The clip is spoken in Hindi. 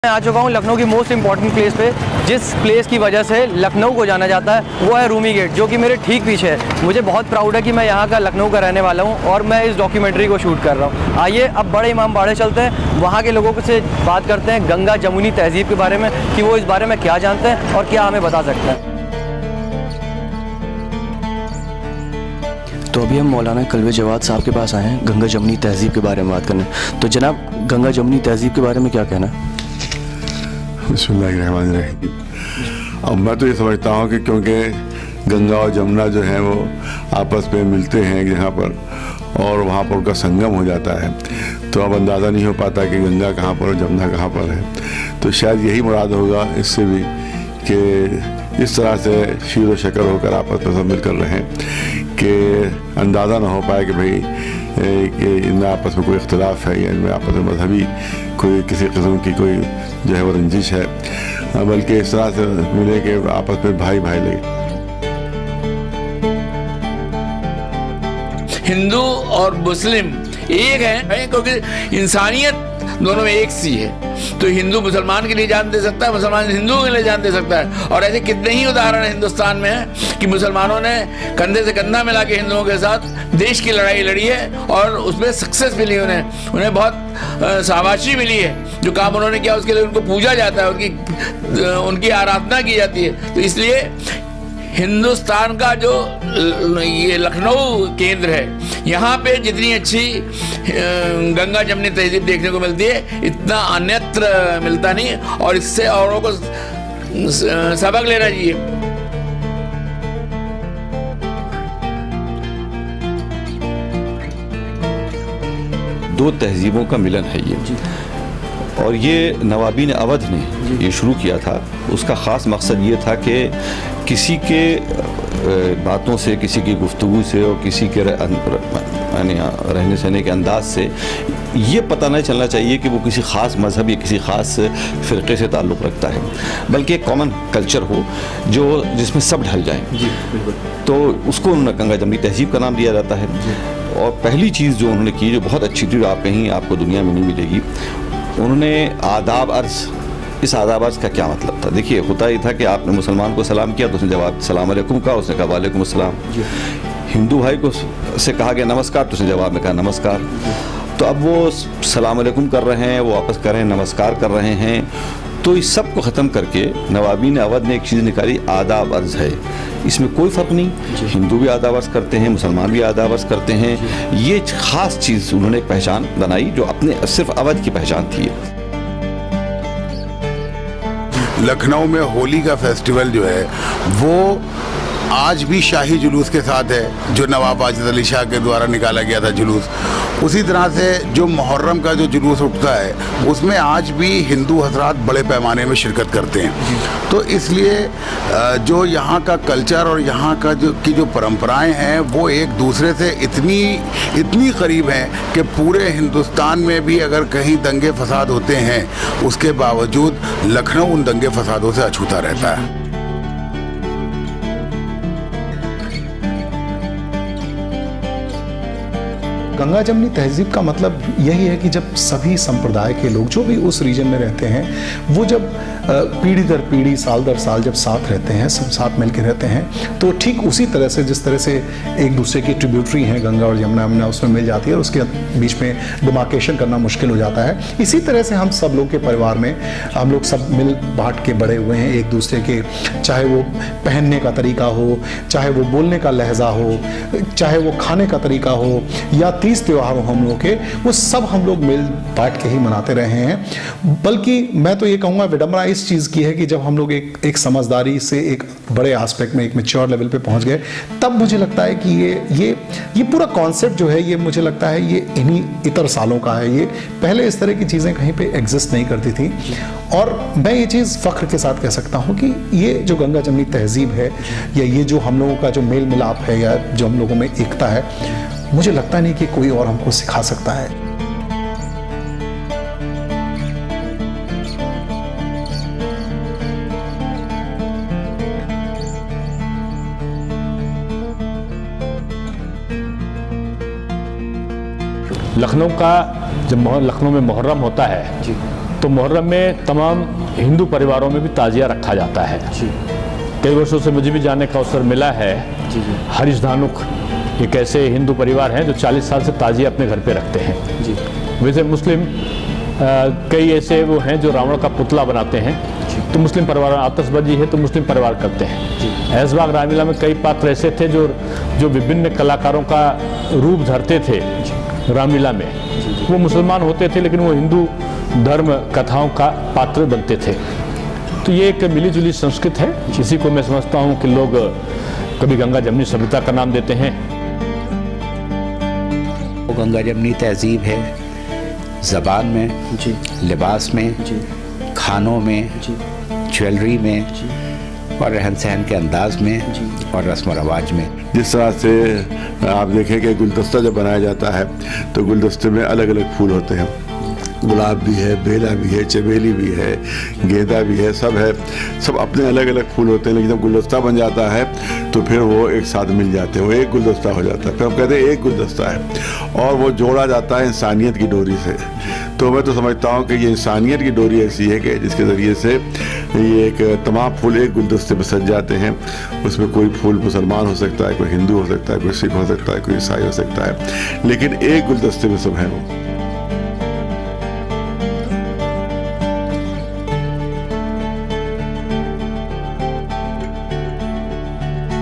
मैं आ चुका हूँ लखनऊ की मोस्ट इम्पॉर्टेंट प्लेस पे, जिस प्लेस की वजह से लखनऊ को जाना जाता है वो है रूमी गेट, जो कि मेरे ठीक पीछे है। मुझे बहुत प्राउड है कि मैं यहाँ का लखनऊ का रहने वाला हूँ और मैं इस डॉक्यूमेंट्री को शूट कर रहा हूँ। आइए अब बड़े इमाम बाड़े चलते हैं, वहाँ के लोगों से बात करते हैं गंगा जमुनी तहजीब के बारे में कि वो इस बारे में क्या जानते हैं और क्या हमें बता सकते हैं। तो अभी हम मौलाना कल्वे जवाद साहब के पास आए हैं गंगा जमुनी तहजीब के बारे में बात करने। तो जनाब, गंगा जमुनी तहजीब के बारे में क्या कहना है? बिस्मिल्लाहिर्रहमानिर्रहीम। अब मैं तो ये समझता हूँ कि क्योंकि गंगा और जमुना जो हैं वो आपस में मिलते हैं एक जगह पर और वहाँ पर उनका संगम हो जाता है, तो अब अंदाज़ा नहीं हो पाता कि गंगा कहाँ पर और जमुना कहाँ पर है। तो शायद यही मुराद होगा इससे भी कि इस तरह से शीर व शक्कर होकर आपस में सब मिलकर रहें कि अंदाज़ा ना हो पाए कि भाई कि इनमें आपस में कोई इख्तिलाफ है या इनमें आपस में मजहबी कोई किसी किस्म की कोई जो है वो रंजिश है, बल्कि इस तरह से मिले कि आपस में भाई भाई लगे। हिंदू और मुस्लिम एक हैं क्योंकि इंसानियत दोनों में एक सी है। तो हिंदू मुसलमान के लिए जान दे सकता है, मुसलमान हिंदुओं के लिए जान दे सकता है। और ऐसे कितने ही उदाहरण हिंदुस्तान में हैं कि मुसलमानों ने कंधे से कंधा मिला के हिंदुओं के साथ देश की लड़ाई लड़ी है और उसमें सक्सेस मिली, उन्हें बहुत शाबाशी मिली है। जो काम उन्होंने किया उसके लिए उनको पूजा जाता है, उनकी आराधना की जाती है। तो इसलिए हिंदुस्तान का जो ये लखनऊ केंद्र है, यहाँ पे जितनी अच्छी गंगा जमुनी तहजीब देखने को मिलती है इतना अन्यत्र मिलता नहीं, और इससे औरों को सबक लेना चाहिए। दो तहजीबों का मिलन है ये, और ये नवाबीन अवध ने ये शुरू किया था। उसका ख़ास मकसद ये था कि किसी के बातों से, किसी की गुफ्तगू से और किसी के रहने सहने के अंदाज से ये पता नहीं चलना चाहिए कि वो किसी ख़ास मज़हब या किसी ख़ास फ़िरक़े से ताल्लुक़ रखता है, बल्कि एक कॉमन कल्चर हो जो जिसमें सब ढल जाएं। तो उसको उन्होंने गंगा जमुनी तहजीब का नाम दिया जाता है। और पहली चीज़ जो उन्होंने की, जो बहुत अच्छी थी, आप कहीं आपको दुनिया में नहीं मिलेगी, उन्होंने आदाब अर्ज़। इस आदाब अर्ज़ का क्या मतलब था? देखिए, होता ही था कि आपने मुसलमान को सलाम किया तो उसने जवाब सलाम अलैकुम कहा, उसने कहा वालेकुम अस्सलाम। हिंदू भाई को से कहा गया नमस्कार तो उसने जवाब में कहा नमस्कार। तो अब वो सलाम अलैकुम कर रहे हैं, वो वापस कर रहे हैं, नमस्कार कर रहे हैं। तो इस सब को ख़त्म करके नवाबीन अवध ने एक चीज़ निकाली, आदाब अर्ज़ है। इसमें कोई फ़र्क नहीं, हिंदू भी आदाब अर्ज़ करते हैं, मुसलमान भी आदाब अर्ज़ करते हैं। ये ख़ास चीज़ उन्होंने एक पहचान बनाई जो अपने सिर्फ अवध की पहचान थी। लखनऊ में होली का फेस्टिवल जो है वो आज भी शाही जुलूस के साथ है, जो नवाब वाजिद अली शाह के द्वारा निकाला गया था जुलूस। उसी तरह से जो मुहर्रम का जो जुलूस उठता है उसमें आज भी हिंदू हजरात बड़े पैमाने में शिरकत करते हैं। तो इसलिए जो यहाँ का कल्चर और यहाँ का जो परंपराएं हैं वो एक दूसरे से इतनी करीब हैं कि पूरे हिंदुस्तान में भी अगर कहीं दंगे फसाद होते हैं उसके बावजूद लखनऊ उन दंगे फसादों से अछूता रहता है। गंगा जमुनी तहजीब का मतलब यही है कि जब सभी संप्रदाय के लोग जो भी उस रीजन में रहते हैं वो जब पीढ़ी दर पीढ़ी, साल दर साल जब साथ रहते हैं, सब साथ मिलकर रहते हैं, तो ठीक उसी तरह से जिस तरह से एक दूसरे की ट्रिब्यूटरी हैं गंगा और यमुना उसमें मिल जाती है और उसके बीच में डिमार्केशन करना मुश्किल हो जाता है। इसी तरह से हम सब लोग के परिवार में हम लोग सब मिल बांट के बड़े हुए हैं एक दूसरे के, चाहे वो पहनने का तरीका हो, चाहे वो बोलने का लहजा हो, चाहे वो खाने का तरीका हो, या 30 त्योहार हो हम लोग के, वो सब हम लोग मिल बांट के ही मनाते रहे हैं। बल्कि मैं तो ये कहूँगा विडंबना इस चीज़ की है कि जब हम लोग एक समझदारी से एक बड़े एस्पेक्ट में, एक मैच्योर लेवल पे पहुंच गए, तब मुझे लगता है कि ये पूरा कॉन्सेप्ट जो है ये मुझे लगता है ये इन्हीं इतर सालों का है। ये पहले इस तरह की चीज़ें कहीं पे एग्जिस्ट नहीं करती थी। और मैं ये चीज़ फ़ख्र के साथ कह सकता हूँ कि ये जो गंगा जमुनी तहजीब है या ये जो हम लोगों का जो मेल मिलाप है या जो हम लोगों में एकता है, मुझे लगता नहीं कि कोई और हमको सिखा सकता है। लखनऊ का जब लखनऊ में मुहर्रम होता है तो मुहर्रम में तमाम हिंदू परिवारों में भी ताजिया रखा जाता है। कई वर्षों से मुझे भी जानने का अवसर मिला है। हरीश धानुक एक ऐसे हिंदू परिवार हैं जो 40 साल से ताजिया अपने घर पे रखते हैं। वैसे मुस्लिम कई ऐसे वो हैं जो रावण का पुतला बनाते हैं, तो मुस्लिम परिवार, आतिशबाजी है तो मुस्लिम परिवार करते हैं। ऐशबाग रामलीला में कई पात्र ऐसे थे जो विभिन्न कलाकारों का रूप धरते थे रामलीला में। वो मुसलमान होते थे लेकिन वो हिंदू धर्म कथाओं का पात्र बनते थे। तो ये एक मिली जुली संस्कृति है, इसी को मैं समझता हूँ कि लोग कभी गंगा जमनी सभ्यता का नाम देते हैं। वो गंगा जमनी तहजीब है ज़बान में, लिबास में, खानों में, ज्वेलरी में और रहन सहन के अंदाज में और रस्म रवाज में। जिस तरह से आप देखें कि गुलदस्ता जब बनाया जाता है तो गुलदस्ते में अलग अलग फूल होते हैं। गुलाब भी है, बेला भी है, चमेली भी है, गेंदा भी है, सब है, सब अपने अलग अलग फूल होते हैं। लेकिन जब गुलदस्ता बन जाता है तो फिर वो एक साथ मिल जाते हैं, वो एक गुलदस्ता हो जाता है। फिर हम कहते हैं एक गुलदस्ता है और वो जोड़ा जाता है इंसानियत की डोरी से। तो मैं तो समझता हूँ कि ये इंसानियत की डोरी ऐसी है कि जिसके ज़रिए से ये एक तमाम फूल एक गुलदस्ते पर सज जाते हैं। उसमें कोई फूल मुसलमान हो सकता है, कोई हिंदू हो सकता है, कोई सिख हो सकता है, कोई ईसाई हो सकता है, लेकिन एक गुलदस्ते में सब हैं वो।